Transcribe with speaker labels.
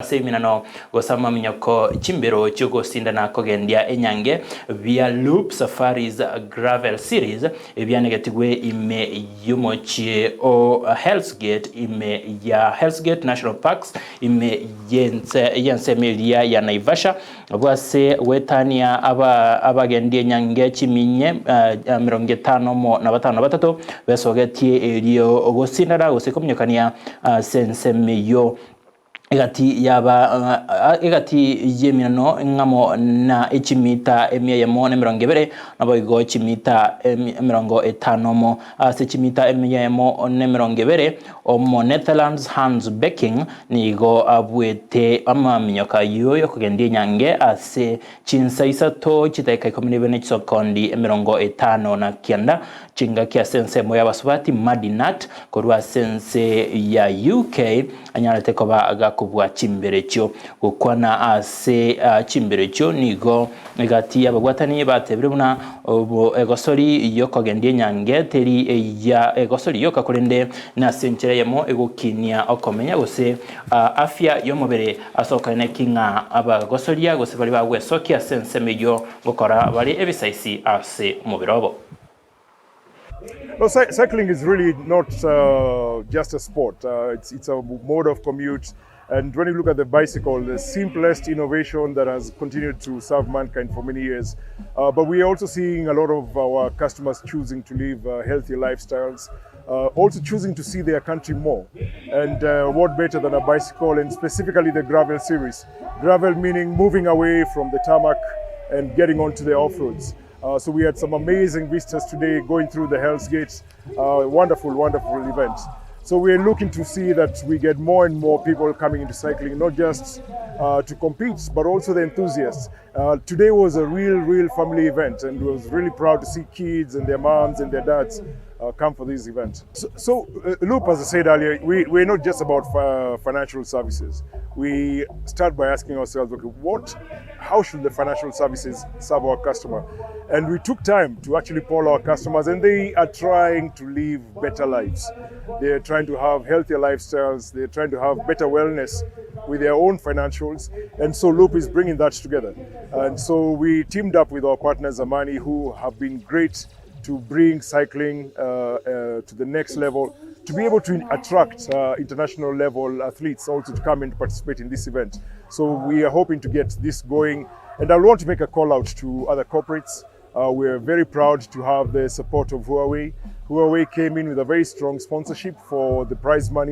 Speaker 1: Seminano gosama minyoko chimbero chugo sindana kogendia enyange via Loop Safaris Gravel Series ebyanegetigwe ime yumochie o Hell's Gate ime ya Hell's Gate National Parks ime yense melia ya Naivasha bwase wetania abagendie nyange chiminye 50 na batatu besogetie elio gosindana gosekomnyakania sense meyo egati yeminano ngamo na ichimita emiyemo ne 200 nabo igo chimita 50 se chimita emiyemo ne 200 omo Netherlands Hans Becking nigo abwete amaminyoka yoyo kugendie nyange ase chinsa isato chitaika 17 chisokondi 59 chinga kia sense moya basubati Madinat korwa sense ya UK anyalete koba kubwa chimberecho gukwana ase chimberecho nigo negati abagwatani batebire buna egosori yokogendie nyange teri ya egosori yokakurende na senchera yemo egokinia okomenya gose afya yomubere asokane kinga abagosoria gose bali bagwesokia sense meyo gukora bali ebisaisi ase mubirobo.
Speaker 2: No, cycling is really not just a sport. It's a mode of commute. And when you look at the bicycle, the simplest innovation that has continued to serve mankind for many years. But we are also seeing a lot of our customers choosing to live healthy lifestyles, also choosing to see their country more. And what better than a bicycle, and specifically the gravel series. Gravel meaning moving away from the tarmac and getting onto the off-roads. So we had some amazing visitors today going through the Hell's Gate. Wonderful, wonderful event. So we're looking to see that we get more and more people coming into cycling, not just to compete, but also the enthusiasts. Today was a real family event, and we was really proud to see kids and their moms and their dads come for this event. So Loop, as I said earlier, we're not just about financial services. We start by asking ourselves, okay, how should the financial services serve our customer? And we took time to actually poll our customers, and they are trying to live better lives. They're trying to have healthier lifestyles. They're trying to have better wellness with their own financials. And so Loop is bringing that together. And so we teamed up with our partners, Amani, who have been great to bring cycling to the next level, to be able to attract international level athletes also to come and participate in this event. So we are hoping to get this going. And I want to make a call out to other corporates. We're very proud to have the support of Huawei. Huawei came in with a very strong sponsorship for the prize money.